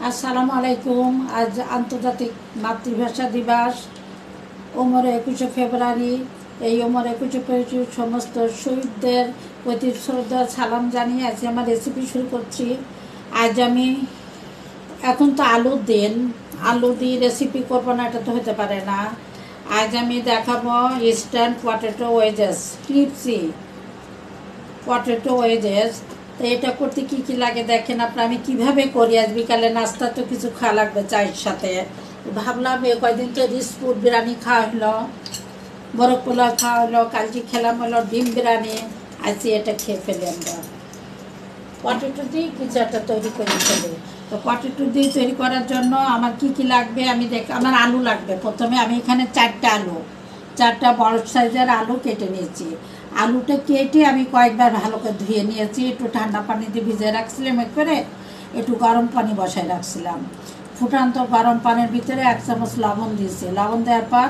আসসালামু আলাইকুম। আজ আন্তর্জাতিক মাতৃভাষা দিবস, ওমর 21শে ফেব্রুয়ারি। এই ওমর 21শে ফেব্রুয়ারি সমস্ত শহীদদের প্রতি শ্রদ্ধা সালাম জানিয়ে আজ আমার রেসিপি শুরু করছি। আজ আমি এখন তো আলুর দিন, আলু দিয়ে রেসিপি করবো না, এটা তো হতে পারে না। আজ আমি দেখাবো instant potato wages, crispy potato wages. তো এটা করতে কি কি লাগে দেখেন আপনার, আমি কিভাবে করি। আজ বিকালে নাস্তা তো কিছু খাওয়া লাগবে চায়ের সাথে। ভাবলাম কয়েকদিন তো রিস্পুট বিরিয়ানি খাওয়া হলো, বরফ পোলাও খাওয়া হলো, কালকে খেলাম হলো ডিম বিরিয়ানি। আজ এটা খেয়ে ফেলি আমরা। পটেটো দিয়ে কিছু একটা তৈরি করে ফেলি। তো পটেটো দিয়ে তৈরি করার জন্য আমার কি কি লাগবে আমি আমার আলু লাগবে। প্রথমে আমি এখানে 4টা আলু, 4টা বড় সাইজের আলু কেটে নিয়েছি। আলুটা কেটে আমি কয়েকবার ভালো করে ধুয়ে নিয়েছি, একটু ঠান্ডা পানি দিয়ে ভিজিয়ে রাখছিলাম, করে একটু গরম পানি বসায় রাখছিলাম। ফুটান্ত গরম পানির ভিতরে 1 চামচ লবণ দিয়েছি। লবণ দেওয়ার পর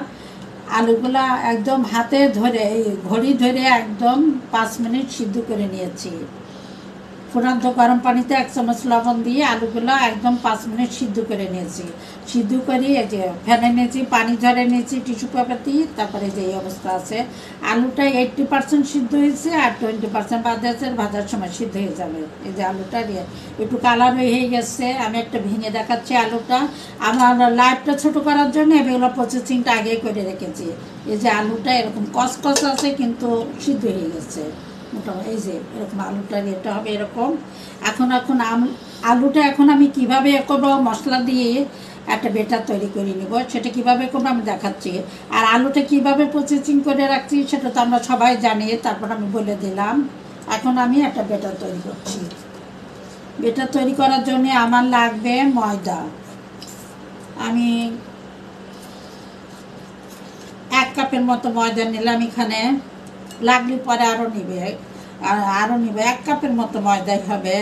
আলুগুলা একদম হাতে ধরে, ঘড়ি ধরে একদম 5 মিনিট সিদ্ধ করে নিয়েছি। ফুটান্ত গরম পানিতে 1 চামচ লবণ দিয়ে আলুগুলো একদম 5 মিনিট সিদ্ধ করে নিয়েছি। সিদ্ধ করে এই যে ফেলে নিয়েছি, পানি ঝরে নিয়েছি টিস্যু পেপার দিয়ে। তারপরে যে এই অবস্থা আছে, আলুটা 80% সিদ্ধ হয়েছে, আর 20% বাদ আছে, ভাজার সময় সিদ্ধ হয়ে যাবে। এই যে আলুটা একটু কালার হয়ে গেছে। আমি একটা ভেঙে দেখাচ্ছি আলুটা। আমার লাইফটা ছোট করার জন্য এগুলো প্রসেসিংটা আগে করে রেখেছি। এই যে আলুটা এরকম কসকস আছে কিন্তু সিদ্ধ হয়ে গেছে মোটামুটি। এই যে এরকম আলুটা এটা হবে এরকম। এখন আলুটা এখন আমি কিভাবে করবো, মশলা দিয়ে একটা বেটার তৈরি করে নিব। সেটা কিভাবে করবো আমি দেখাচ্ছি। আর আলুটা কিভাবে প্রসেসিং করে রাখছি সেটা তো আমরা সবাই জানি, তারপর আমি বলে দিলাম। এখন আমি একটা বেটার তৈরি করছি। বেটার তৈরি করার জন্য আমার লাগবে ময়দা। আমি 1 কাপের মতো ময়দা নিলাম এখানে। লাগলে পরে আরও নিবে, আরও নিব। 1 কাপের মতো ময়দাই হবে।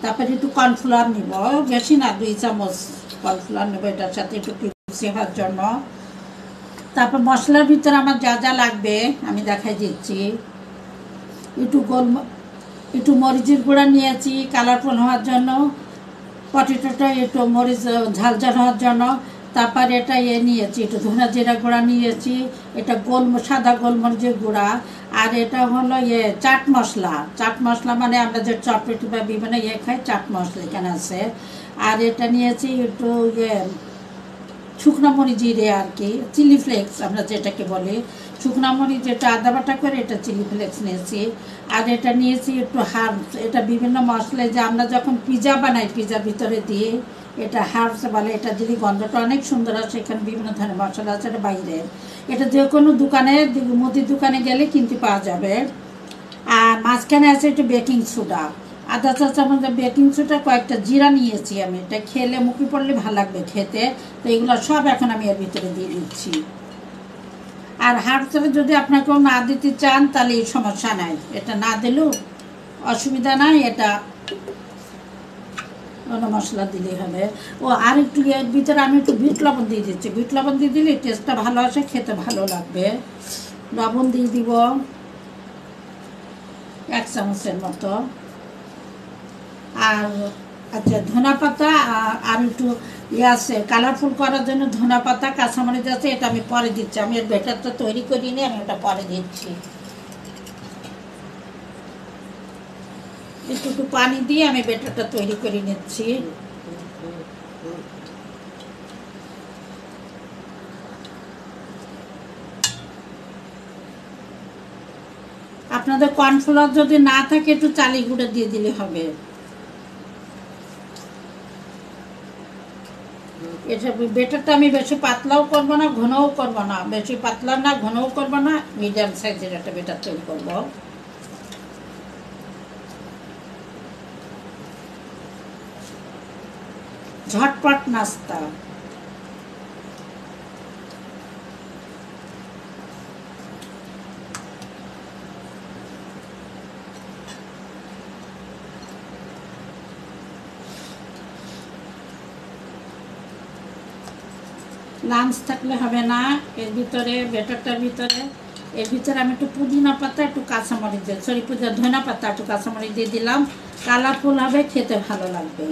তারপরে একটু কর্নফ্লাওয়ার নিব, বেশি না, 2 চামচ কর্নফ্লাওয়ার নেব এটার সাথে একটু ক্রিসপি হওয়ার জন্য। তারপর মশলার ভিতরে আমার যা যা লাগবে আমি দেখাই দিচ্ছি। একটু মরিচের গুঁড়া নিয়েছি কালারফুল হওয়ার জন্য, পটেটোটা একটু মরিচ ঝালঝাল হওয়ার জন্য। তারপর এটা নিয়েছি একটু ধনা জিরা গুঁড়া নিয়েছি, এটা সাদা গোলমরিচের গুঁড়া। আর এটা হলো চাট মশলা। চাট মশলা মানে আমরা যে চপেটি বা বিভিন্ন খাই, চাট মশলা এখানে আছে। আর এটা নিয়েছি একটু শুকনো মরিচ জিরে আর কি, চিলি ফ্লেক্স আমরা যেটাকে বলি। শুকনো মরিচ যেটা আদা বাটা করে, এটা চিলি ফ্লেক্স নিয়েছি। আর এটা নিয়েছি একটু হার্বস। এটা বিভিন্ন মশলায় যে আমরা যখন পিজা বানাই, পিজার ভিতরে দিয়ে এটা হার্বস বলে। এটা যদি গন্ধটা অনেক সুন্দর আসে। এখানে বিভিন্ন ধরনের মশলা আছে, এটা বাইরে। এটা যে কোনো দোকানে, মুদির দোকানে গেলে কিনতে পাওয়া যাবে। আর মাঝখানে আছে একটু বেকিং সোডা, 1/2 চা চামচ বেকিং সোডা, কয়েকটা জিরা নিয়েছি আমি। এটা খেলে মুখে পড়লে ভালো লাগবে খেতে। তো এগুলো সব এখন আমি এর ভিতরে দিয়ে দিচ্ছি। আর হার্বসটা যদি আপনাকেও না দিতে চান তাহলে এই সমস্যা নাই, এটা না দিলেও অসুবিধা নাই। এটা অন্য মশলা দিলেই হবে। আর একটু এর ভিতরে আমি একটু বিট লবণ দিয়ে দিচ্ছি। বিট লবণ দিয়ে দিলে টেস্টটা ভালো আসে, খেতে ভালো লাগবে। লবণ দিয়ে দিব 1 চামচের মতো। আর আচ্ছা, ধনা পাতা আর একটু আছে কালারফুল করার জন্য ধনা পাতা, কাঁচামরিচ আছে, এটা আমি পরে দিচ্ছি। আমি এর ব্যাটারটা তৈরি করিনি, আমি ওটা পরে দিচ্ছি। একটু পানি দিয়ে আমি ব্যাটারটা তৈরি করে নিচ্ছি। আপনাদের কর্নফ্লাওয়ার যদি না থাকে একটু চালের গুঁড়ো দিয়ে দিলে হবে। এটা বেটারটা আমি বেশি পাতলাও করবো না, ঘনও করবো না, বেশি পাতলা না ঘনও করবো না, মিডিয়াম সাইজের একটা বেটার তৈরি করবো। ঝটপট নাস্তা। লাঞ্চ থাকলে হবে না, এর ভিতরে ব্যাটারটার ভিতরে এর ভিতরে আমি একটু পুদিনা পাতা, একটু কাঁচামরিচ দিয়ে, সরি ধনিয়া পাতা, একটু কাঁচামরিচ দিয়ে দিলাম। কালারফুল হবে, খেতে ভালো লাগবে।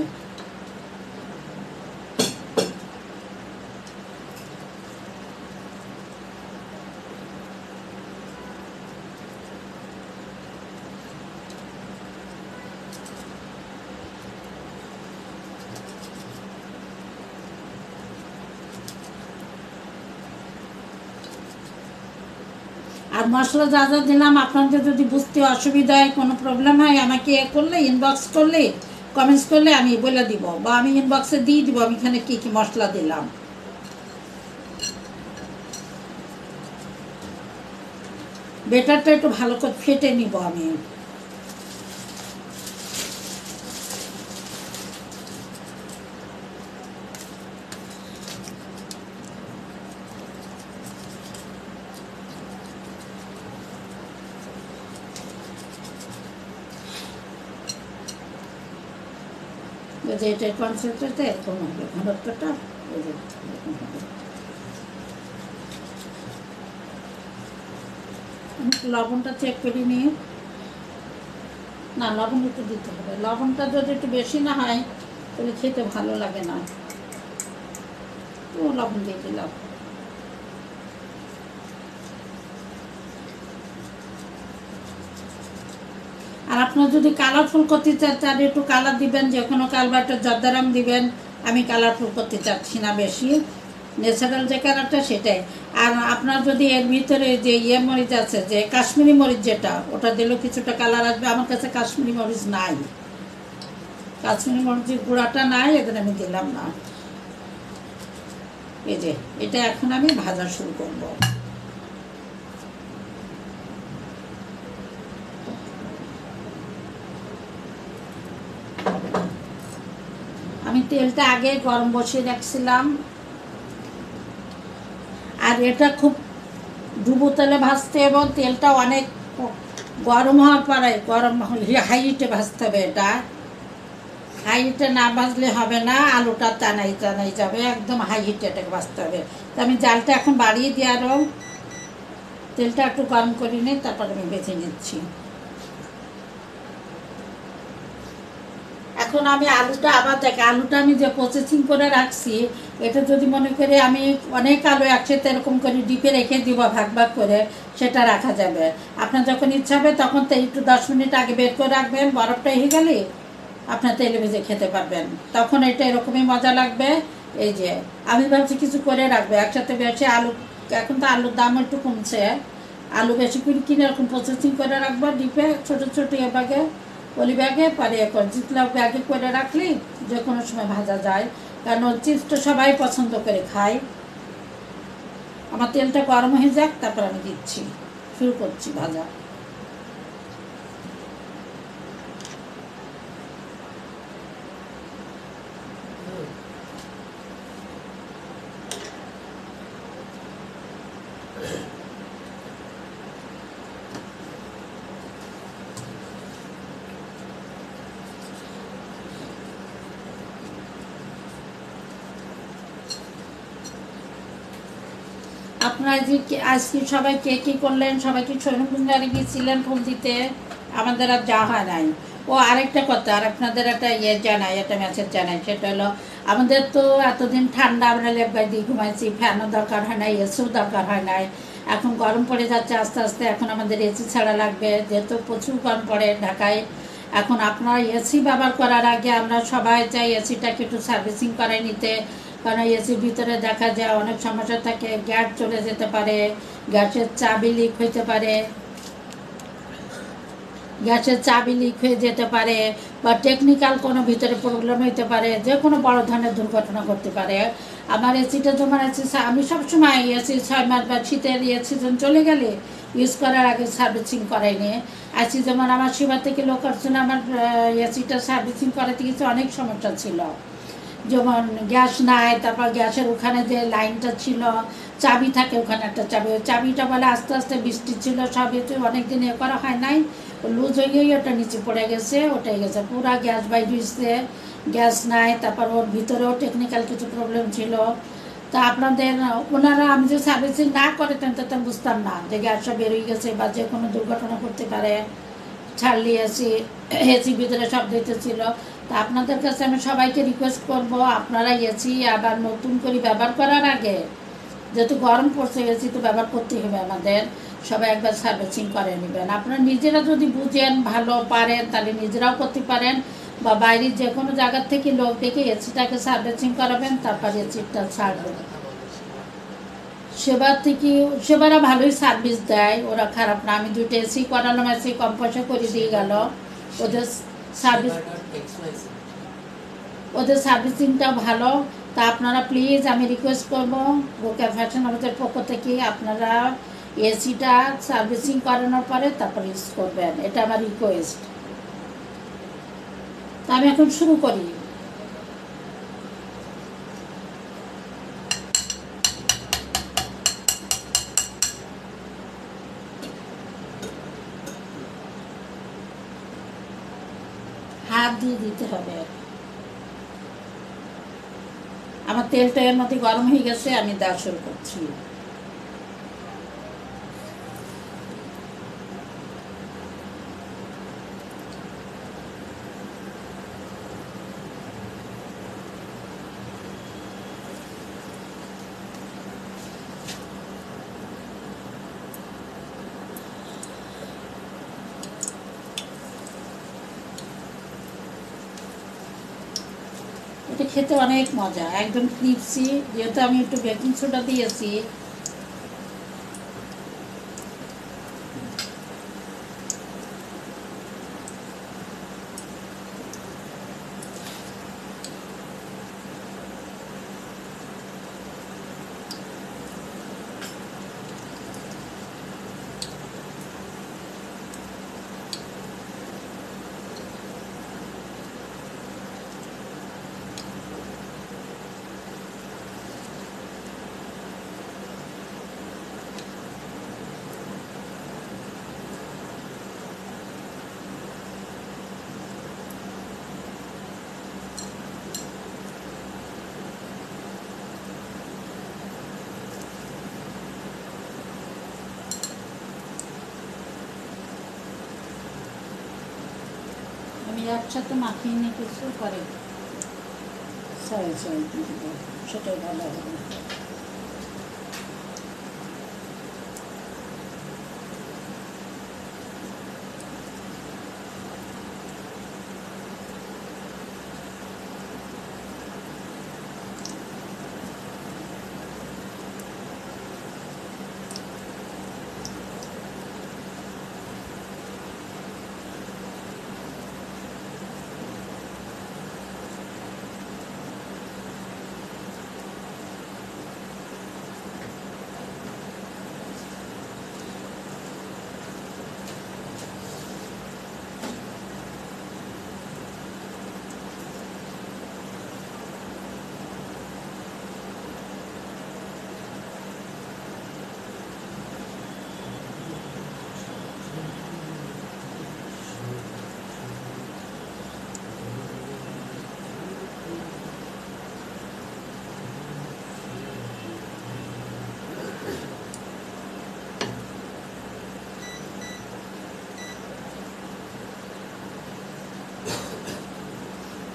আর মশলা যা যা দিলাম আপনাদের যদি বুঝতে অসুবিধা হয়, কোনো প্রবলেম হয়, আমাকে করলে ইনবক্স করলে, কমেন্টস করলে আমি বলে দিব, বা আমি ইনবক্সে দিয়ে দিব আমি এখানে কী কী মশলা দিলাম। বেটারটা একটু ভালো করে ফেটে নিব আমি। যে এটার কনসেপ্টটা এরকম হবে, ঘনত্বটা লবণটা চেক করে নিয়ে, না লবণ একটু দিতে হবে, লবণটা যদি একটু বেশি না হয় তাহলে খেতে ভালো লাগে না, তো লবণ দিয়ে দিলাম। আর আপনার যদি কালারফুল করতে চান তাহলে একটু কালার দিবেন, যে কোনো কালার বা একটা জর্দা রং দিবেন। আমি কালারফুল করতে চাচ্ছি না বেশি, ন্যাচারাল যে কালারটা সেটাই। আর আপনার যদি এর ভিতরে যে মরিচ আছে, যে কাশ্মীরি মরিচ যেটা, ওটা দিলেও কিছুটা কালার আসবে। আমার কাছে কাশ্মীরি মরিচ নাই, কাশ্মীরি মরিচের গুঁড়াটা নাই, এখানে আমি দিলাম না। এই যে এটা এখন আমি ভাজা শুরু করব। আমি তেলটা আগে গরম বসিয়ে রাখছিলাম, আর এটা খুব ডুবো তেলে ভাজতে, এবং তেলটা অনেক গরম হওয়ার পরে, গরম হাই হিটে ভাজতে হবে। এটা হাই হিটে না ভাজলে হবে না, আলুটা টানাই টানাই যাবে, একদম হাই হিটে এটাকে ভাজতে হবে। তো আমি জালটা এখন বাড়িয়ে দিয়ে আরও তেলটা একটু গরম করে নিই, তারপর আমি বেছে নিচ্ছি। এখন আমি আলুটা আবার দেখ, আলুটা আমি যে প্রসেসিং করে রাখছি, এটা যদি মনে করে আমি অনেক আলু একসাথে এরকম করে ডিপে রেখে দিব ভাগ ভাগ করে, সেটা রাখা যাবে। আপনার যখন ইচ্ছা হবে তখন তো একটু 10 মিনিট আগে বের করে রাখবেন, বরফটা হয়ে গেলে আপনার তেলে ভেজে খেতে পারবেন, তখন এটা এরকমই মজা লাগবে। এই যে আমি ভাবছি কিছু করে রাখবো একসাথে বেশি আলু, এখন তো আলুর দাম একটু কমছে, আলু বেশি করে কিনে এরকম প্রসেসিং করে রাখবো ডিপে, ছোটো ছোটো ব্যাগে, পলি ব্যাগে, পরে এখন জিপলক ব্যাগে করে রাখলেই যে কোনো সময় ভাজা যায়। কারণ চিপস তো সবাই পছন্দ করে খায়। আমার তেলটা গরম হয়ে যাক, তারপর আমি দিচ্ছি, শুরু করছি ভাজা। আপনারা যে আজকে সবাই কে কী করলেন, সবাই কি শরীরকুঞ্জারে গিয়েছিলেন ফুল দিতে? আমাদের আর যাওয়া হয় নাই। ও আরেকটা কথা, আর আপনাদের একটা জানাই, একটা মেসেজ জানাই, সেটা হলো আমাদের তো এতদিন ঠান্ডা আমরা লেপগাই দিয়ে ঘুমাইছি, ফ্যানও দরকার হয় নাই, এসিও দরকার হয় নাই। এখন গরম পড়ে যাচ্ছে আস্তে আস্তে, এখন আমাদের এসি ছাড়া লাগবে, যেহেতু প্রচুর গরম পড়ে ঢাকায়। এখন আপনার এসি ব্যবহার করার আগে আমরা সবাই চাই এসিটাকে একটু সার্ভিসিং করে নিতে, কারণ এসির ভিতরে দেখা যায় অনেক সমস্যা থাকে, গ্যাস চলে যেতে পারে, গ্যাসের চাবি লিক হইতে পারে, গ্যাসের চাবি লিক হয়ে যেতে পারে, বা টেকনিক্যাল কোনো ভিতরে প্রবলেম হইতে পারে, যে কোনো বড় ধরনের দুর্ঘটনা ঘটতে পারে। আমার এসিটা যেমন এসি, আমি সবসময় এসি 6 মাস বা শীতের সিজন চলে গেলে ইউজ করার আগে সার্ভিসিং করাইনি। এসি যেমন আমার সেবা থেকে লোক আসছে না, আমার এসিটা সার্ভিসিং করাতে গেছে, অনেক সমস্যা ছিল, যেমন গ্যাস নাই, তারপর গ্যাসের ওখানে যে লাইনটা ছিল, চাবি থাকে ওখানে একটা চাবি, ওই চাবিটা বলে আস্তে আস্তে বৃষ্টি ছিল সব, অনেকদিন করা হয় নাই, লুজ হয়ে গিয়ে ওটা নিচে পড়ে গেছে, ওটাই গেছে পুরা গ্যাস বাইর হয়েছে, গ্যাস নাই। তারপর ওর ভিতরেও টেকনিক্যাল কিছু প্রবলেম ছিল, তা আপনাদের ওনারা আমি যে সার্ভিসিং না করতেন তো বুঝতাম না যে গ্যাসটা বেরোয় গেছে বা যে কোনো দুর্ঘটনা করতে পারে। ছাড়লি এসি, এসি ভিতরে সব দিতেছিল। তা আপনাদের কাছে আমি সবাইকে রিকোয়েস্ট করব, আপনারা এসি আবার নতুন করে ব্যবহার করার আগে, যেহেতু গরম পড়ছে এসি তো ব্যবহার করতেই হবে আমাদের, সবাই একবার সার্ভিসিং করে নেবেন। আপনারা নিজেরা যদি বুঝেন ভালো পারেন তাহলে নিজেরাও করতে পারেন, বা বাইরের যে কোনো জায়গার থেকে লোক ডেকে এসিটাকে সার্ভিসিং করাবেন, তারপর এসিটা ছাড়বেন। সেবার থেকে সেবারা ভালোই সার্ভিস দেয়, ওরা খারাপ না। আমি দুটো এসি করালাম, এসি কম পয়সা করে দিয়ে গেল। ওদের সার্ভিস ওদের সার্ভিসিংটাও ভালো। তা আপনারা প্লিজ আমি রিকোয়েস্ট করবো বোকা ফ্যাশন হাউসের পক্ষ থেকে আপনারা এসিটা সার্ভিসিং করানোর পরে তারপর ইউজ করবেন, এটা আমার রিকোয়েস্ট। তা আমি এখন শুরু করি। হাত দিয়ে দিতে হবে। আমার তেলটা এর মধ্যে গরম হয়ে গেছে, আমি দেওয়া শুরু করছি। এটা খেতে অনেক মজা, একদম ক্রিপসি, যেহেতু আমি একটু বেকিং সোডা দিয়েছি। আমি একসাথে মাখিয়ে নিয়ে কিছু করে সেটাই ভালো হবে।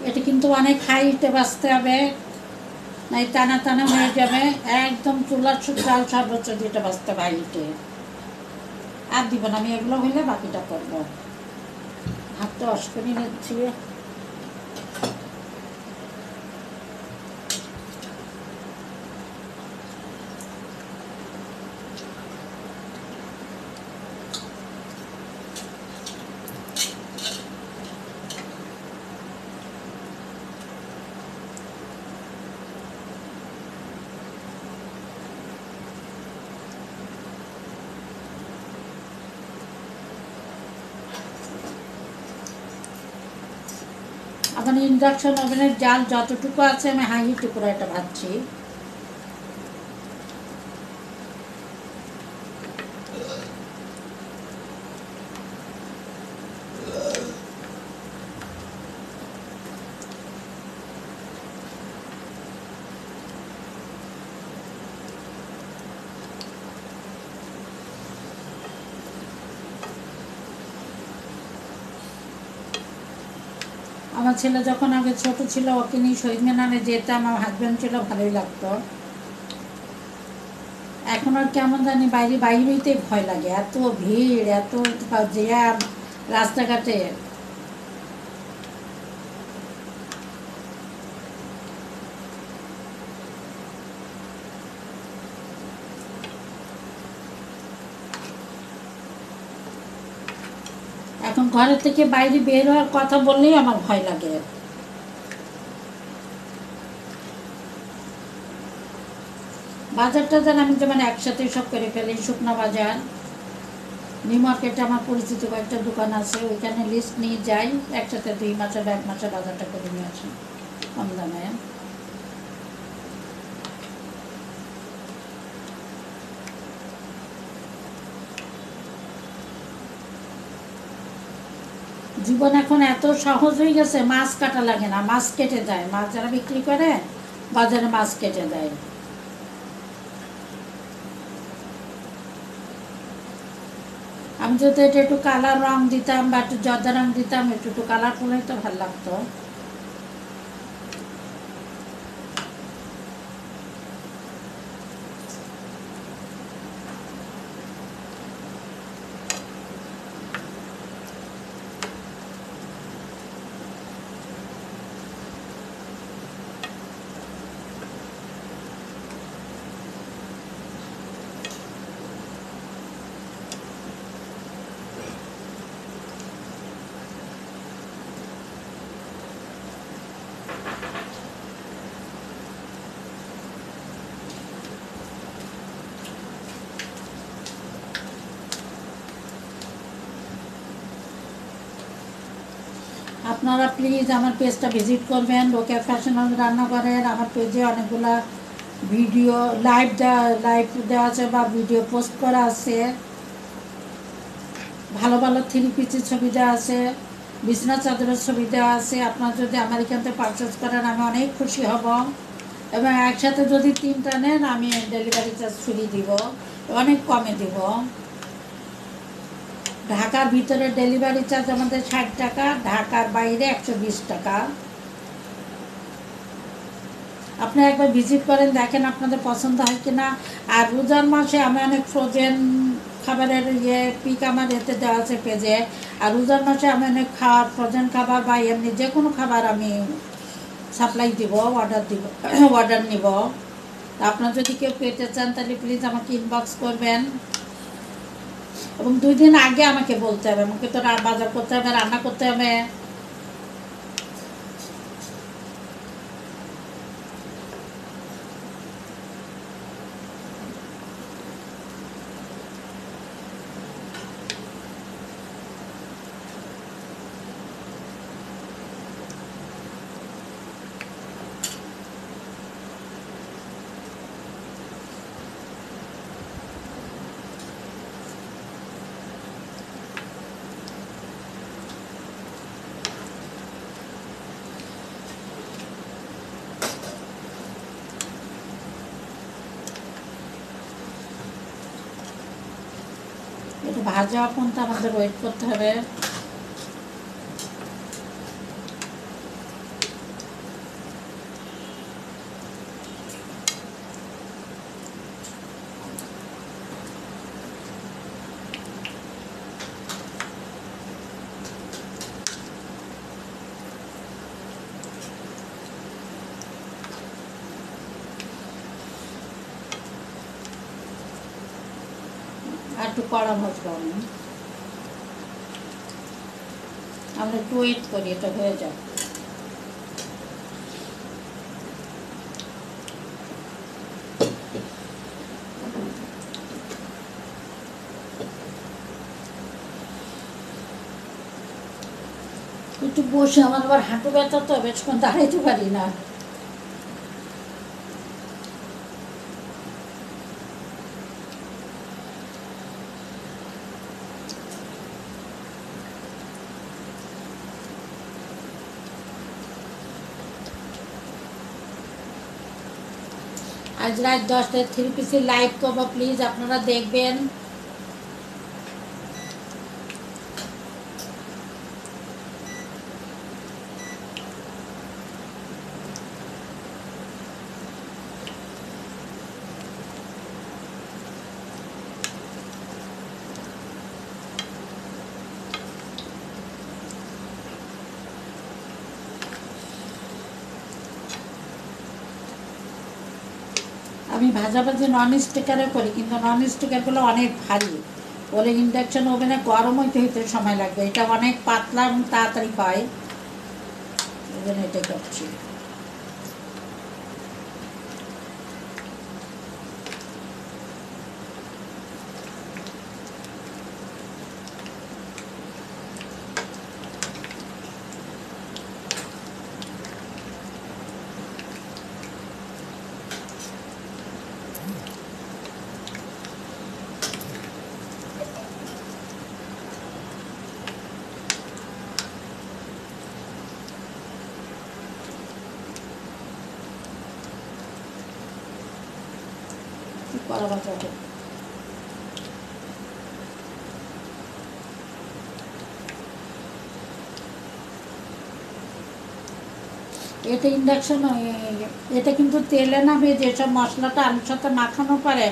এটা কিন্তু অনেক হাইটে বাঁচতে হবে, নাই টানা টানা হয়ে যাবে। একদম চুলার জাল সর্বোচ্চ যেটা বাঁচতে হবে হাইটে। আর দিব না, আমি এগুলো হইলে বাকিটা করবো। হাতটা ওয়াশ করে নিচ্ছি। আমার ইন্ডাকশন ওভেনের জাল যতটুকু আছে আমি হাই হিটে করে এটা ভাজছি। আমার ছেলে যখন আগে ছোট ছিল ওকে নিয়ে শহীদ মিনারে যেতাম, আমার হাজব্যান্ড ছিল, ভালোই লাগতো। এখন আর কেমন জানি বাইরেতে ভয় লাগে, এত ভিড়, এত জ্যাম রাস্তাঘাটে। এখন ঘরের থেকে বাইরে বের হওয়ার কথা বললেই আমার ভয় লাগে। বাজার টাজার আমি যেমন একসাথে সব করে ফেলি, শুকনো বাজার, নিউ মার্কেটে আমার পরিচিত কয়েকটা দোকান আছে, ওইখানে লিস্ট নিয়ে যাই, একসাথে 2 মাসের 1 মাসের বাজারটা করে নিয়ে আসি কম দামে। জীবন এখন এত সহজ হয়ে গেছে, মাছ কাটা লাগে না, মাছ কেটে দেয়, মাছ যারা বিক্রি করে বাজারে মাছ কেটে দেয়। আমি যদি এটা একটু কালার রং দিতাম বা একটু জর্দা রং দিতাম, একটু কালারফুল হয়তো ভালো লাগতো। আপনারা প্লিজ আমার পেজটা ভিজিট করবেন, রোকেয়া ফ্যাশন হাউস রান্নাঘরের। আমার পেজে অনেকগুলা ভিডিও লাইভ দেওয়া আছে বা ভিডিও পোস্ট করা আছে, ভালো ভালো 3 পিসের ছবি দেওয়া আছে, বিছনা চাদরের ছবি দেওয়া আছে। আপনারা যদি আমার এখান থেকে পারচেস করেন আমি অনেক খুশি হব, এবং একসাথে যদি 3টা নেন আমি ডেলিভারি চার্জ ফ্রি দিব, অনেক কমে দিব। ঢাকার ভিতরে ডেলিভারি চার্জ আমাদের 60 টাকা, ঢাকার বাইরে 120 টাকা। আপনি একবার ভিজিট করেন, দেখেন আপনাদের পছন্দ হয় কিনা। আর রোজার মাসে আমি অনেক ফ্রোজেন খাবারের পিক আমার এতে দেওয়া আছে পেজে। আর রোজার মাসে আমি অনেক ফ্রোজেন খাবার বা এমনি যে কোনো খাবার আমি সাপ্লাই দিব, অর্ডার নিব। আপনার যদি কেউ পেতে চান তাহলে প্লিজ আমাকে ইনবক্স করবেন, এবং 2 দিন আগে আমাকে বলতে হবে, আমাকে তো বাজার করতে হবে, রান্না করতে হবে। একটু ভাজা পর্যন্ত আমাদের ওয়েট করতে হবে। আর একটু কড়া ভাজবো আমরা একটু ওয়েট করি, এটা হয়ে যায়। একটু বসে, আমার আবার হাঁটু ব্যথা তো, বেশক্ষণ দাঁড়াইতে পারি না। আজ রাত 10টায় 3 পিসের লাইভ করবো, প্লিজ আপনারা দেখবেন। আমি ভাজাভাজি নন স্টিকারে করি, কিন্তু নন স্টিকারগুলো অনেক ভারী, বলে ইন্ডাকশন ওভেনে গরম হইতে হইতে সময় লাগবে। এটা অনেক পাতলা এবং তাড়াতাড়ি হয়, এই জন্য এটা করছি। কলা ভাজা হোক। এটা ইন্ডাকশন, এটা কিন্তু তেলে না ভেজে যেসব মশলাটা আলুর সাথে মাখানো পারে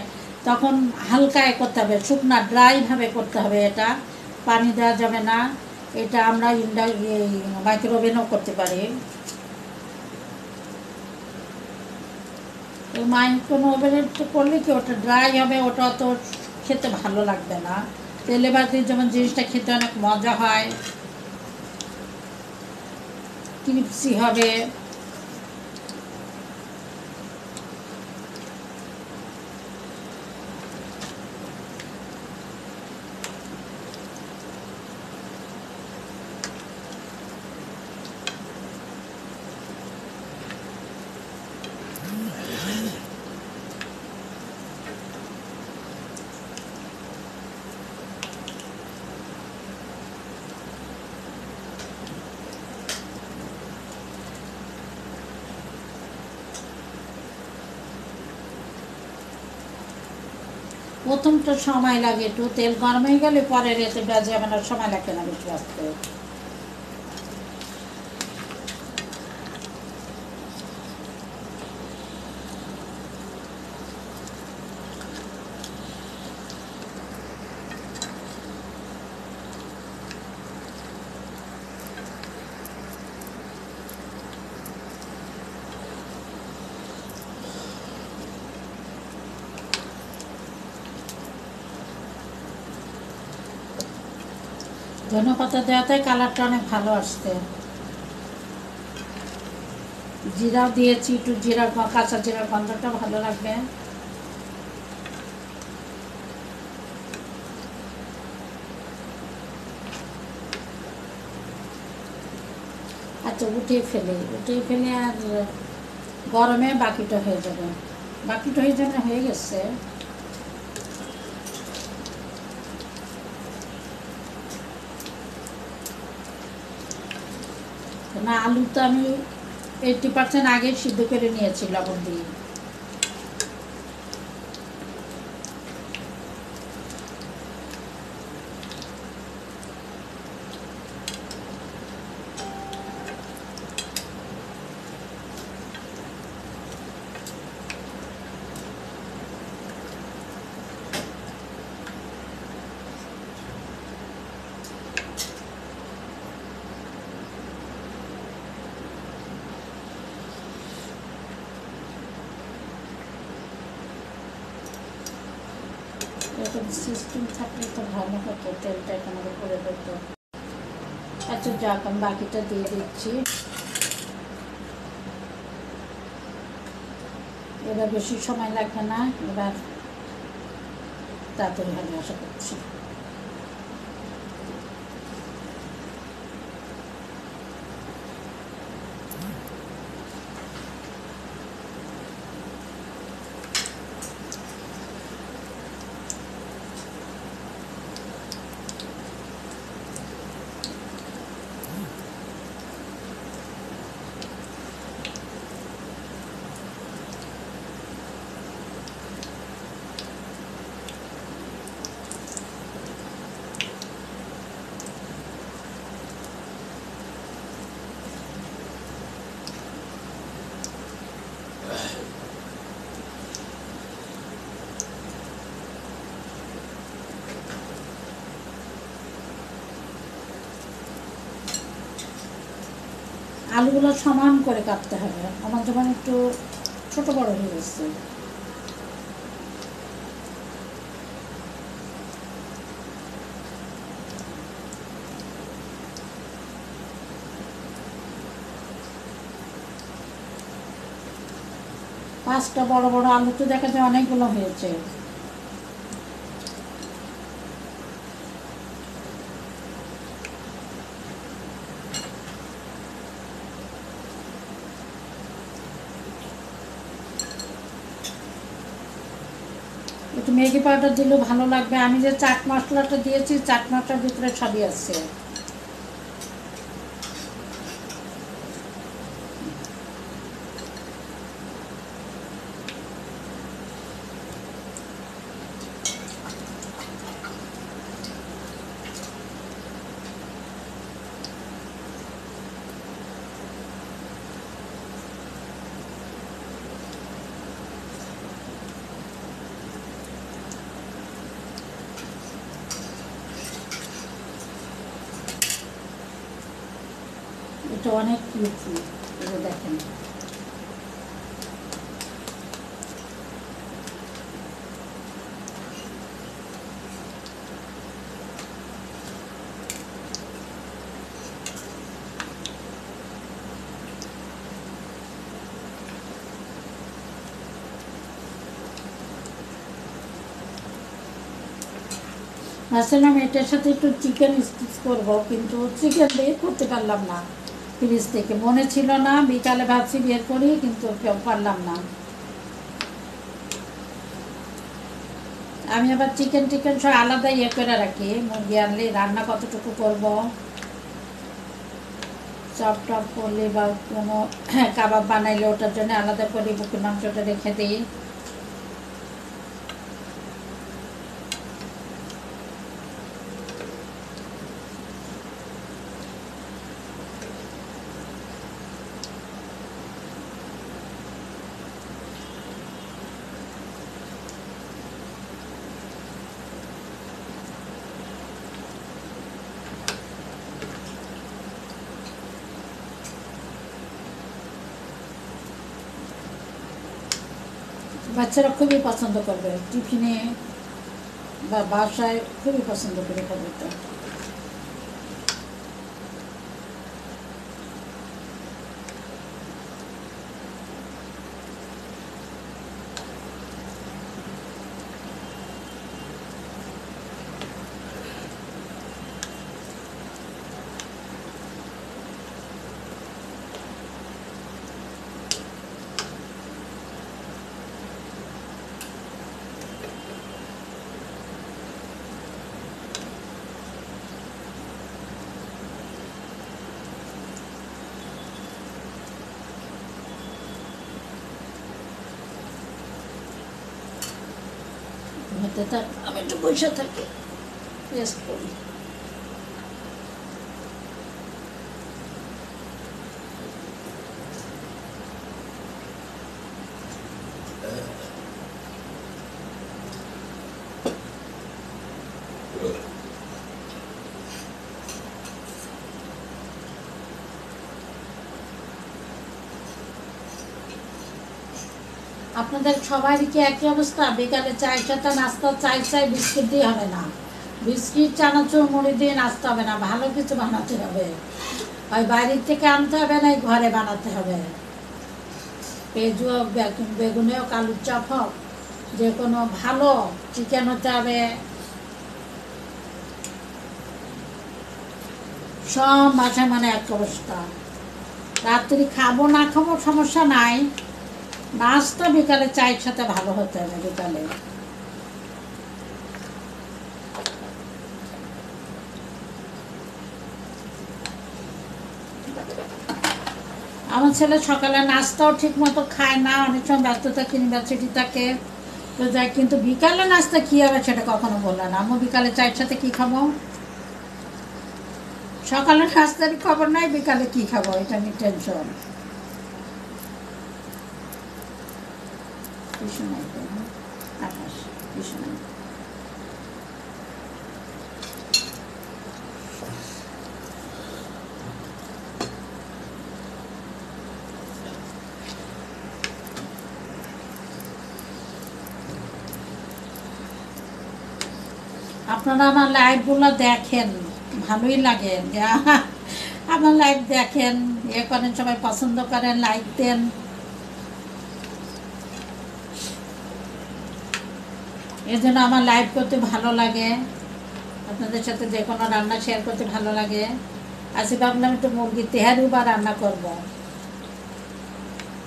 তখন হালকা করতে হবে, শুকনা ড্রাইভাবে করতে হবে। এটা পানি দেওয়া যাবে না। এটা আমরা মাইক্রো ওভেনও করতে পারি। এই মাইক্রো ওভেনে করলে কি ওটা ড্রাই হবে, ওটা অত খেতে ভালো লাগবে না। তেলে ভাজলে যেমন জিনিসটা খেতে অনেক মজা হয়, ক্রিপসি হবে। প্রথমটা সময় লাগে একটু, তেল গরম হয়ে গেলে পরে রেতে ভাজে আমার সময় লাগে না বেশি আসতে। ধনেপাতা দেওয়াতে কালারটা অনেক ভালো আসছে। জিরাও দিয়েছি, একটু জিরা, কাঁচা জিরার গন্ধটা ভালো লাগবে। আচ্ছা, উঠিয়ে ফেলে আর গরমে বাকিটা হয়ে যাবে। হয়ে গেছে। না, আলু তো আমি 80% আগে সিদ্ধ করে নিয়েছি লবণ দিয়ে। এরকম সিস্টেম থাকলে তো ভালো হতো, তেলটা এখানে করে দিত। আচ্ছা যাক, আমি বাকিটা দিয়ে দিচ্ছি। এবার বেশি সময় লাগবে না, এবার তাড়াতাড়ি হবে আশা করছি। আলুগুলো সমান করে কাটতে হবে, আমার যেমন একটু ছোট বড় হয়ে গেছে। 5টা বড় বড় আলু তো দেখা যায় অনেকগুলো হয়েছে। একটু ম্যাগি পাউডার দিলেও ভালো লাগবে। আমি যে চাট মশলাটা দিয়েছি, চাট মশলার ভিতরে সবই আছে। এটা অনেক ইউজি, এটা দেখেন। ভাবছিলাম এটার সাথে একটু চিকেন স্টিচ করবো, কিন্তু চিকেন বের করতে পারলাম না ফ্রিজ থেকে, মনে ছিল না। বিকালে ভাবছি বের করি, কিন্তু পারলাম না। আমি আবার চিকেন টিকেন সব আলাদা করে রাখি। মুরগি আনলে রান্না কতটুকু করব, চপ টপ করলে বা কোনো কাবাব বানাইলে ওটার জন্য আলাদা করে বুকের মাংসটা রেখে দিই। বাচ্চারা খুবই পছন্দ করবে, টিফিনে বা বাসায় খুবই পছন্দ করে খাবারটা। আমি একটু বসে থাকি, রেস্ট করি। আপনাদের সবারই কি একই অবস্থা? বিকালে চায়ের সাথে নাস্তা, চাই বিস্কিট দিয়ে হবে না, বিস্কিট চানাচুর মুড়ি দিয়ে নাস্তা হবে না, ভালো কিছু বানাতে হবে। ওই বাইরের থেকে আনতে হবে না, ঘরে বানাতে হবে। পেঁয়াজু হোক, বেগুনে হোক, আলুর চপ হোক, যে কোনো ভালো চিকেন হতে হবে। সব মাঝে মানে এক অবস্থা। রাত্রি খাবো না খাবো সমস্যা নাই, নাস্তা বিকালে চায়ের সাথে ভালো হতে হবে। বিকালে আমার ছেলে সকালে নাস্তাও ঠিক মতো খায় না, অনেক সময় ব্যস্ততা ইউনিভার্সিটি থাকে তো যায়, কিন্তু বিকালে নাস্তা কী হবে সেটা কখনো বললো না। আমি বিকালে চায়ের সাথে কী খাবো, সকালে নাস্তার খবর নাই, বিকালে কী খাবো এটা নিয়ে টেনশন। আকাশ কৃষ্ণ আপনারা আমার লাইভগুলো দেখেন, ভালোই লাগে যে আপনার লাইভ দেখেন, ইয়ে করেন, সবাই পছন্দ করেন, লাইক দেন। এর জন্য আমার লাইভ করতে ভালো লাগে, আপনাদের সাথে যে কোনো রান্না শেয়ার করতে ভালো লাগে। আজকে ভাবলাম একটু মুরগির তেহারি বা রান্না করব।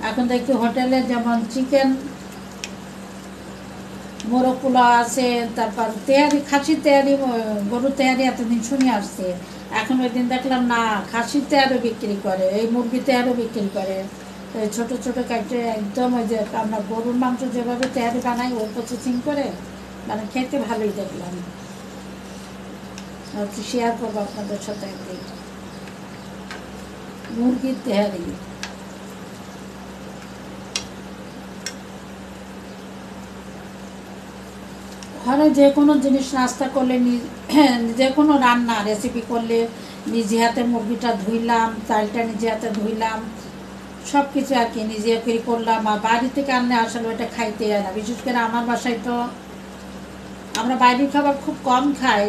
এখন দেখি হোটেলে যেমন চিকেন মোরগ পোলাও আছে, তারপর তেহারি, খাসির তেহারি, গরুর তেহারি এতদিন শুনে আসছে। এখন ওই দিন দেখলাম না, খাসির তেহারও বিক্রি করে, এই মুরগির তেহারও বিক্রি করে। তো এই ছোটো ছোটো কাটে একদম ওই যে আমরা গরুর মাংস যেভাবে তেহারি বানাই ওই প্রসেসিং করে, মানে খেতে ভালোই দেখলাম। একটু শেয়ার করবো আপনাদের সাথে একদিন মুরগির তেহারি। ঘরে যে কোনো জিনিস নাস্তা করলে যে কোনো রান্না রেসিপি করলে নিজে হাতে মুরগিটা ধুইলাম, চালটা নিজে হাতে ধুইলাম, সব কিছু আর কি নিজে করে করলাম। আর বাড়ি থেকে আনলে আসলে ওটা খাইতে যায় না, বিশেষ করে আমার বাসায় তো আমরা বাইরের খাবার খুব কম খাই।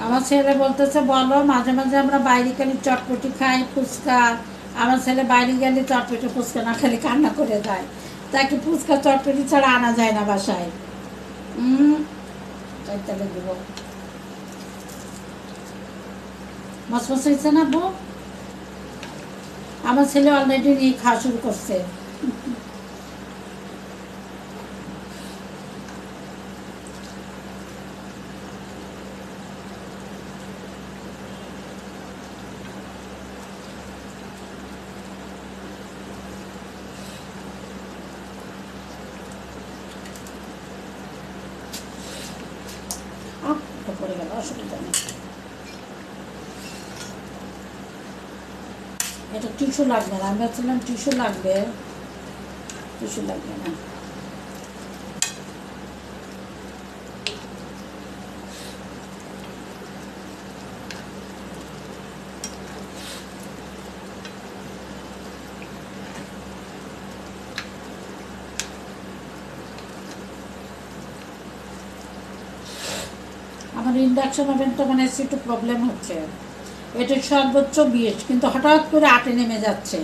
আমার ছেলে বলতেছে বলো, মাঝে মাঝে আমরা বাইরে গেলে চটপটি খাই, ফুচকা। আমার ছেলে বাইরে গেলে চটপটি ফুচকা না খেলে কান্না করে যায়, তাকে ফুচকা চটপটি ছাড়া আনা যায় না বাসায়। তাহলে দেব মসমস হয়েছে না বউ? আমার ছেলে অলরেডি নিয়ে খাওয়া শুরু করছে। পড়ে গেল, অসুবিধা নেই। এটা টিস্যু লাগবে না, আমি ভাবছিলাম টিস্যু লাগবে, টিস্যু লাগবে না। আমার ইন্ডাকশন ওভেনটা মানে একটু প্রবলেম হচ্ছে, এটা সর্বোচ্চ 20 কিন্তু হঠাৎ করে 8-এ নেমে যাচ্ছে।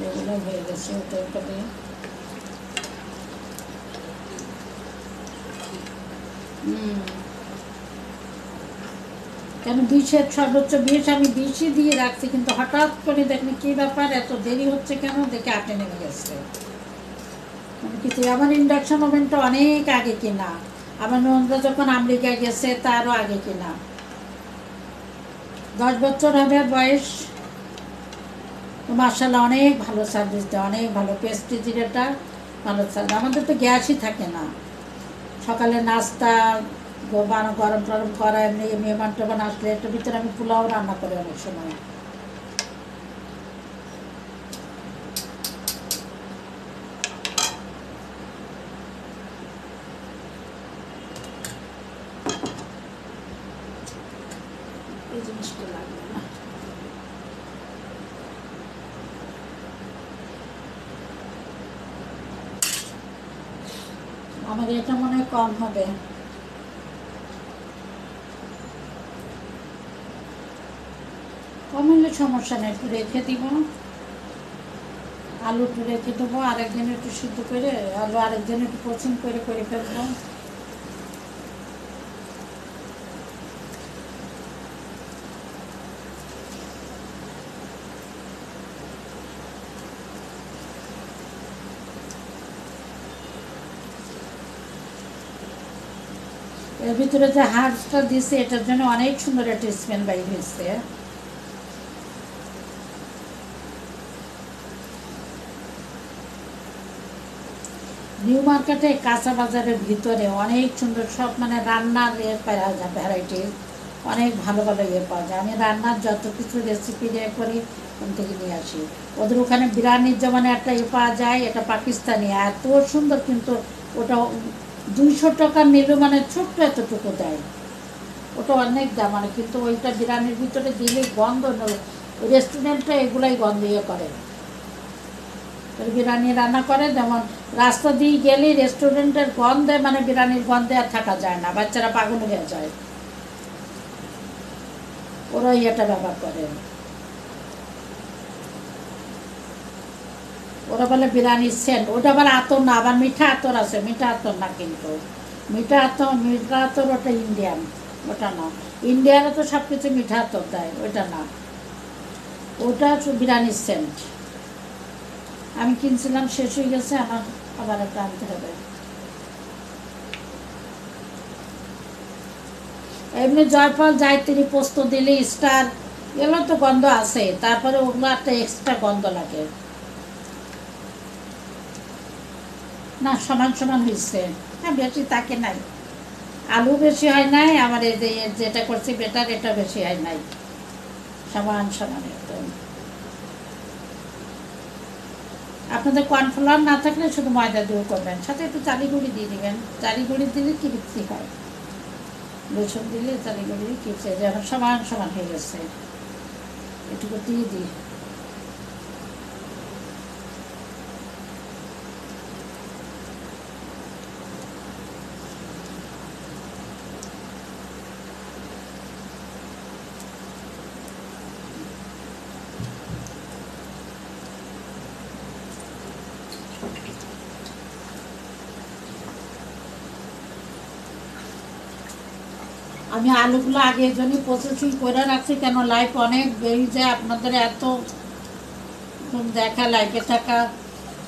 রেগুলার হয়ে গেছে ওটা ওটাতে। কেন 20-এর সর্বোচ্চ 20 আমি 20-ই দিয়ে রাখছি, কিন্তু হঠাৎ করে দেখলে কি ব্যাপার এত দেরি হচ্ছে কেন, দেখে 8-এ নেমে গেছে। কিছু আমার ইন্ডাকশন ওভেনটা অনেক আগে কিনা, আমার নন্দা যখন আমেরিকা গেছে তারও আগে কিনা, 10 বছর হবে বয়স। মার্শাল্লাহ অনেক ভালো সার্ভিস দেয়, অনেক ভালো, প্রেস্টিজের এটা ভালো সার্ভিস। আমাদের তো গ্যাসই থাকে না, সকালে নাস্তা গরম টরম করা, এমনি মেহমান টেমান আসলে এটার ভিতরে আমি পোলাও রান্না করি অনেক সময়। এই জিনিসটা লাগবে না। আমাদের এটা মনে হয় কম হবে। কম হলে সমস্যা নেই, একটু রেখে দিব, আলু একটু রেখে দেবো, আরেকদিন একটু সিদ্ধ করে আলু আরেকদিন একটু পচিং করে করে ফেলবো। এর ভিতরে যে হার্বসটা দিছে এটার জন্য অনেক সুন্দর একটা স্মেল বাইর হয়েছে। নিউ মার্কেটে কাঁচা বাজারের ভিতরে অনেক সুন্দর সব মানে রান্নার পাওয়া যায়, ভ্যারাইটিস অনেক ভালো ভালো পাওয়া যায়। আমি রান্নার যত কিছু রেসিপি করি ওখান থেকে নিয়ে আসি। ওদের ওখানে বিরিয়ানির যেমন একটা পাওয়া যায়, এটা পাকিস্তানি, এত সুন্দর, কিন্তু ওটা 200 টাকা নিল মানে ছোট্ট এতটুকু দেয়, ওটা অনেক দাম মানে, কিন্তু ওইটা বিরিয়ানির ভিতরে দিলে গন্ধ রেস্টুরেন্টটা এগুলাই গন্ধ ইয়ে করে। বিরিয়ানি রান্না করে যেমন রাস্তা দিয়ে গেলেই রেস্টুরেন্টের গন্ধে মানে বিরিয়ানির গন্ধে আর থাকা যায় না, বাচ্চারা পাগল হয়ে যায়। ওরা ইয়েটা ব্যবহার করে, ওরা বলে বিরিয়ানির সেন্ট। ওটা আবার আতর না, আবার মিঠা আতর আছে, মিঠা আতর না কিন্তু, মিঠা আতর ওটা ইন্ডিয়ান, ওটা না। ইন্ডিয়ানে তো সব কিছু মিঠা আতর দেয়, ওটা না, ওটা বিরিয়ানির সেন্ট। আমি কিনছিলাম, শেষ হয়ে গেছে, আমার আবার একটা আনতে হবে। এমনি জয়ফল, জায়ত্রী, পোস্ত দিলে স্টার, এগুলো তো গন্ধ আছে, তারপরে ওগুলো একটা এক্সট্রা গন্ধ লাগে না। সমান সমান হয়েছে, হ্যাঁ, বেশি তাকে নাই, আলু বেশি হয় নাই, আমার এই যে যেটা করছি বেটার, এটা বেশি হয় নাই, সমান সমান একদম। আপনাদের কর্নফ্লাওয়ার না থাকলে শুধু ময়দা দিয়ে করবেন, সাথে একটু চালি গুঁড়ি দিয়ে দিবেন, চালি গুঁড়ি দিলে কি বিক্রি হয়, রসুন দিলে চালি গুঁড়ি কিপসে যেন সমান সমান হয়ে গেছে, এটুকু দিয়ে দিই। আমি আলুগুলো আগে এই জন্যই প্রসেসিং করে রাখছি, কেন লাইফ অনেক বেরিয়ে যায়, আপনাদের এত দেখা লাইফে থাকা,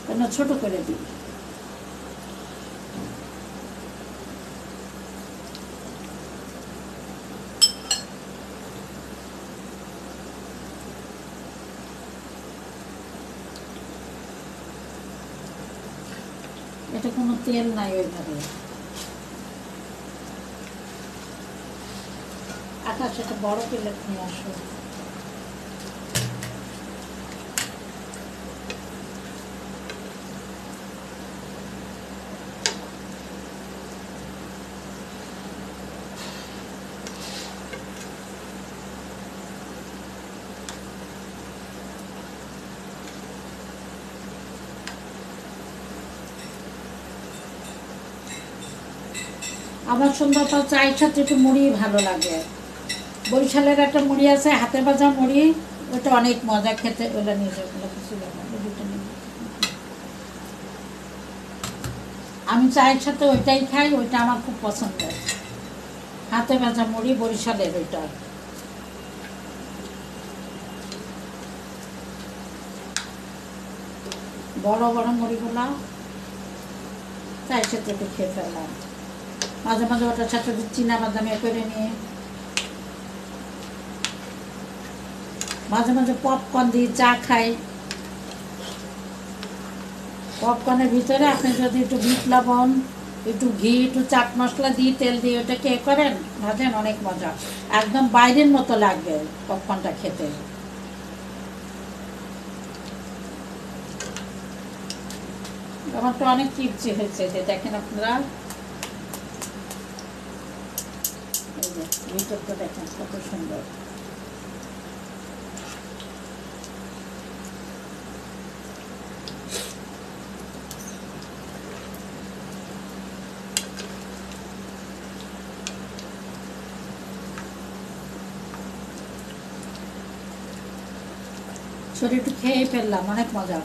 কেন ছোট করে দিই। এটা কোনো তেল নাই ওইভাবে, আকাশ একটা বড় প্লেট নিয়ে আসো। আমার সুন্দরতা চায়ের সাথে একটু মুড়ি ভালো লাগে, বরিশালের একটা মুড়ি আছে হাতে ভাজা মুড়ি, ওটা অনেক মজা খেতে, ওটা নিয়ে যাবে কিছু আমি চায়ের সাথে ওইটাই খাই, ওইটা আমার খুব পছন্দের, হাতে ভাজা মুড়ি বরিশালের ওইটা। বড় বড় মুড়িগুলা চায়ের সাথে একটু খেয়ে ফেললাম, মাঝে মাঝে ওটার সাথে চীনা বাদাম করে নিয়ে, মাঝে মাঝে পপকর্ন দিয়ে চা খাই। পপকর্নের ভিতরে আপনি যদি একটু বিট লবণ, একটু ঘি, একটু চাট মশলা দিয়ে তেল দিয়ে ওটা কে করেন ভাজেন, অনেক মজা, একদম বাইরের মতো লাগবে পপকর্নটা খেতে। আমার তো অনেক কিপচি হয়েছে, যে দেখেন আপনারা, এই যে ভিতরটা দেখেন কত সুন্দর। শরীর একটু খেয়ে ফেললাম, অনেক মজা,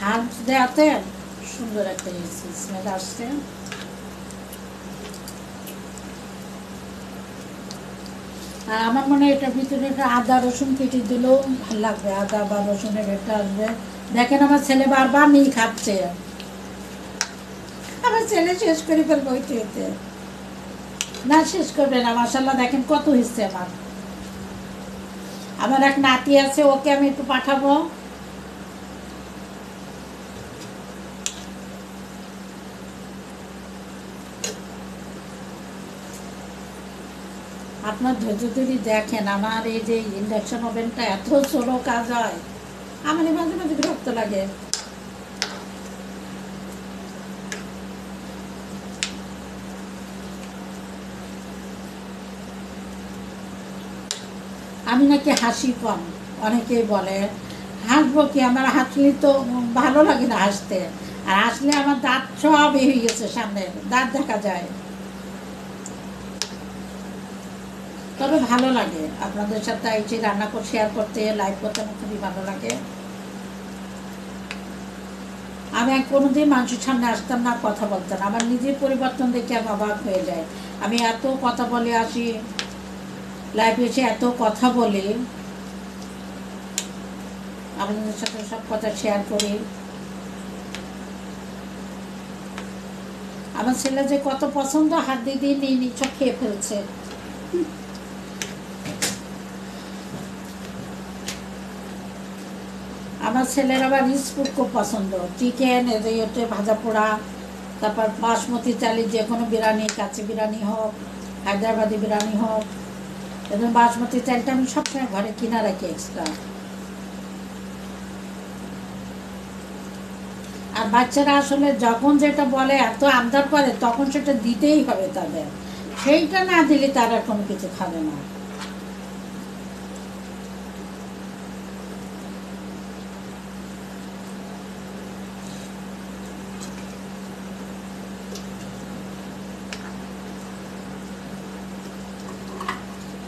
হার্বস দেওয়াতে সুন্দর একটা স্মেল আসছে। আর আমার মনে হয় এটার ভিতরে একটা আদা রসুন কেটে দিলেও ভালো লাগবে, আদা বা রসুনের একটা আসবে। দেখেন আমার ছেলে বারবার নিয়ে খাচ্ছে, আমার ছেলে শেষ করে ফেলবো ওইতে, না শেষ করবে না, মাশাআল্লাহ দেখেন কত হচ্ছে। আমার এক নাতি আছে, ওকে আমি একটু পাঠাবো। আপনার ধৈর্য ধরে দেখেন, আমার এই যে ইন্ডাকশন ওভেনটা এত স্লো কাজ হয়, আমার মাঝে মাঝে বিরক্ত লাগে। আমি নাকি হাসি কম, অনেকেই বলে। হাসবো কি, আমার হাসলে তো ভালো লাগে না হাসতে। আর হাসলে আমার দাঁত সব হয়ে গেছে, সামনে দাঁত দেখা যায়। তবে ভালো লাগে আপনাদের সাথে এই যে রান্না করে শেয়ার করতে, লাইভ করতে আমার খুবই ভালো লাগে। আমি কোনোদিন মানুষের সামনে আসতাম না, কথা বলতাম না। আমার নিজের পরিবর্তন দেখে আমি অবাক হয়ে যায়। আমি এত কথা বলে আসি, লাইভে এসে এত কথা বলি, আপনাদের সাথে সব কথা শেয়ার করি। আমার ছেলে যে কত পছন্দ, হাত দিয়ে দিয়ে নিয়ে সব খেয়ে ফেলছে। আমার ছেলের আবার রিচ ফুড খুব পছন্দ, চিকেন, এদের ভাজা পোড়া, তারপর বাসমতি চালের যে কোনো বিরিয়ানি, কাচ্চি বিরিয়ানি হোক, হায়দ্রাবাদি বিরিয়ানি হোক, এদের বাসমতি চালটা আমি সবসময় ঘরে কিনা রাখি এক্সট্রা। আর বাচ্চারা আসলে যখন যেটা বলে, এত আবদার করে, তখন সেটা দিতেই হবে তাদের। সেইটা না দিলে তারা কোনো কিছু খাবে না।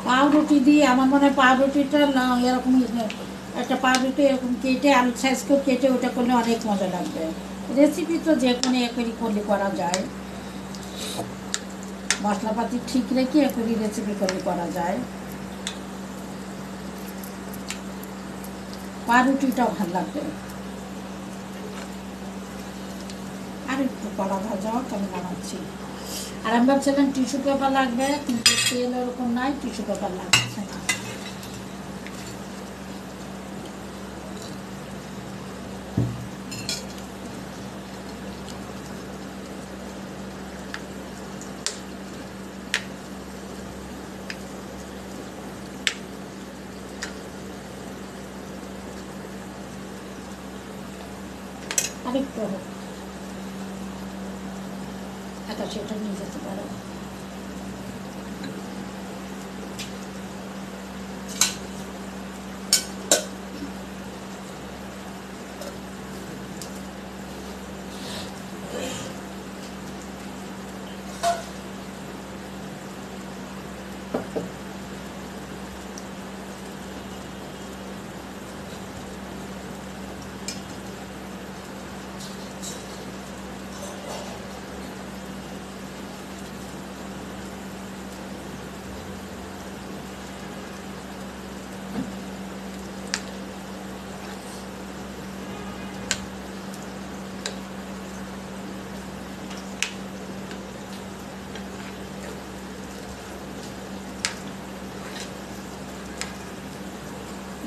পাউরুটি দিয়ে, আমার মনে হয় পাউরুটিটা না এরকম একটা পাউরুটি এরকম কেটে, আলু সাইজ করে কেটে ওটা করলে অনেক মজা লাগবে। রেসিপি তো যে কোনো একই করলে করা যায়, মশলাপাতি ঠিক রেখে একই রেসিপি করলে করা যায়। পাউরুটিটাও ভালো লাগবে। আর একটু কড়া ভাজা হোক, আমি বানাচ্ছি। আর আমি ভাবছিলাম টিস্যু পেপার লাগবে, কিন্তু তেল ওরকম নাই, টিস্যু পেপার লাগছে না। আরেকটু হোক, এটা সেটা নিয়ে যেতে পারো।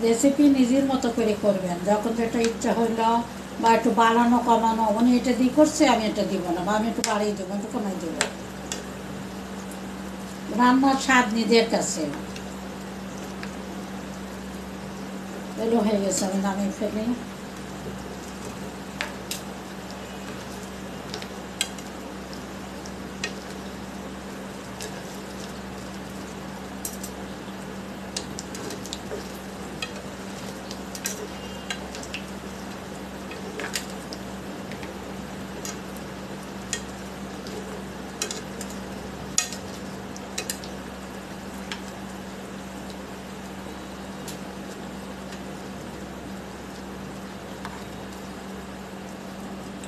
রেসিপি নিজের মতো করে করবেন, যখন যেটা ইচ্ছা হইলো, বা একটু বাড়ানো কমানো, উনি এটা দিয়ে করছে আমি এটা দিব না, বা আমি একটু বাড়িয়ে দেবো, একটু কমাই দেবো। রান্নার স্বাদ নিজের কাছে। এলো হয়ে গেছে, আমি নামিয়ে ফেলি।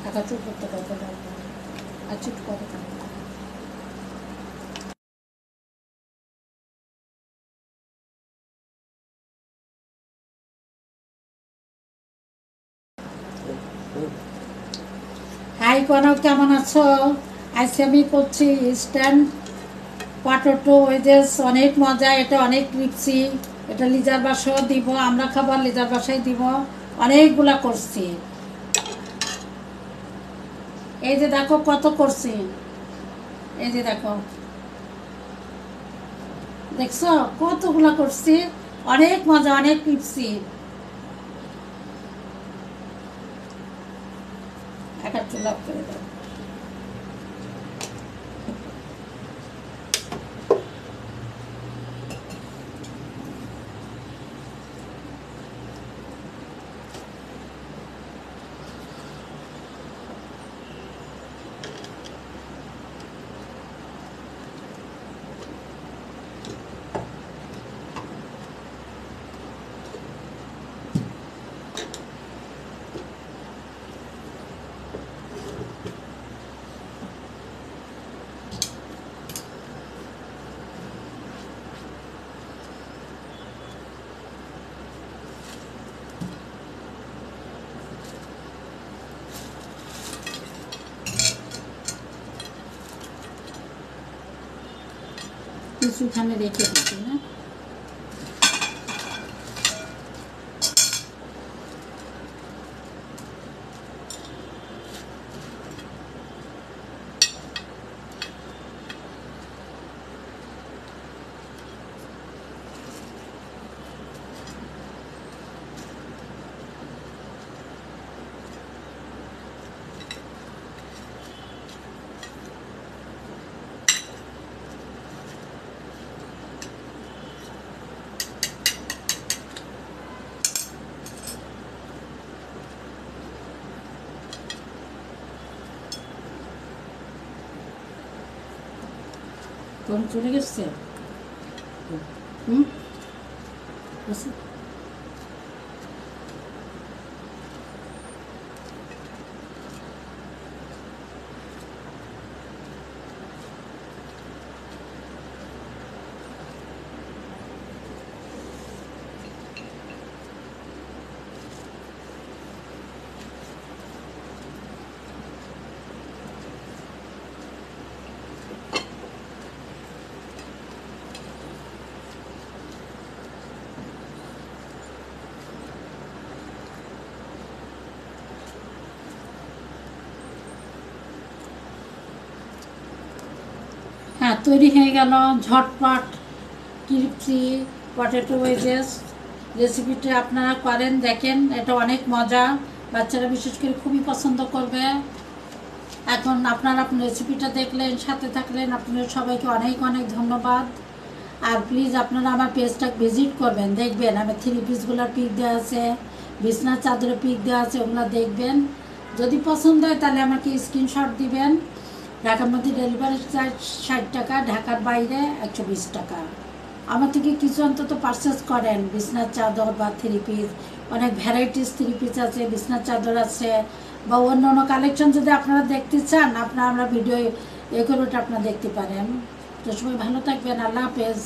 টাকা চুপ করতে কত লাগবে, আর চুপ করে থাকবে। হাই কনক, কেমন আছো? আজকে আমি করছি ইনস্ট্যান্ট পটেটো ওয়েজেস, অনেক মজা, এটা অনেক ক্রিপসি। এটা লিজার বাসাও দিব, আমরা খাবার লিজার বাসায় দিব। অনেকগুলা করছি, এই যে দেখো কত করছি, এই যে দেখো, দেখছো কতগুলা করছি। অনেক মজা, অনেক ক্রিপসি। একটা চুলা করে দাও। কিছু এখানে রেখে দিচ্ছি না। কম চলে গেছে। হুম, আছে। হ্যাঁ, তৈরি হয়ে গেল ঝটপট ক্রিপসি পটেটো ওয়েজেস। রেসিপিটা আপনারা করেন, দেখেন, এটা অনেক মজা, বাচ্চারা বিশেষ করে খুবই পছন্দ করবে। এখন আপনারা আপনার রেসিপিটা দেখলেন, সাথে থাকলেন, আপনাদের সবাইকে অনেক অনেক ধন্যবাদ। আর প্লিজ আপনারা আমার পেজটা ভিজিট করবেন, দেখবেন আমি 3 পিসগুলোর পিক দেওয়া আছে, বিছনার চাদরের পিক দেওয়া আছে, ওগুলো দেখবেন। যদি পছন্দ হয় তাহলে আমাকে স্ক্রিনশট দিবেন। ঢাকার মধ্যে ডেলিভারি চার্জ 60 টাকা, ঢাকার বাইরে 120 টাকা। আমার থেকে কিছু অন্তত পারচেস করেন, বিছনার চাদর বা 3 পিস, অনেক ভ্যারাইটিস 3 পিস আছে, বিছনার চাদর আছে, বা অন্য অন্য কালেকশন যদি আপনারা দেখতে চান, আপনারা আমরা ভিডিও এগুলোটা আপনারা দেখতে পারেন। তো সবাই ভালো থাকবেন, আল্লাহ হাফেজ।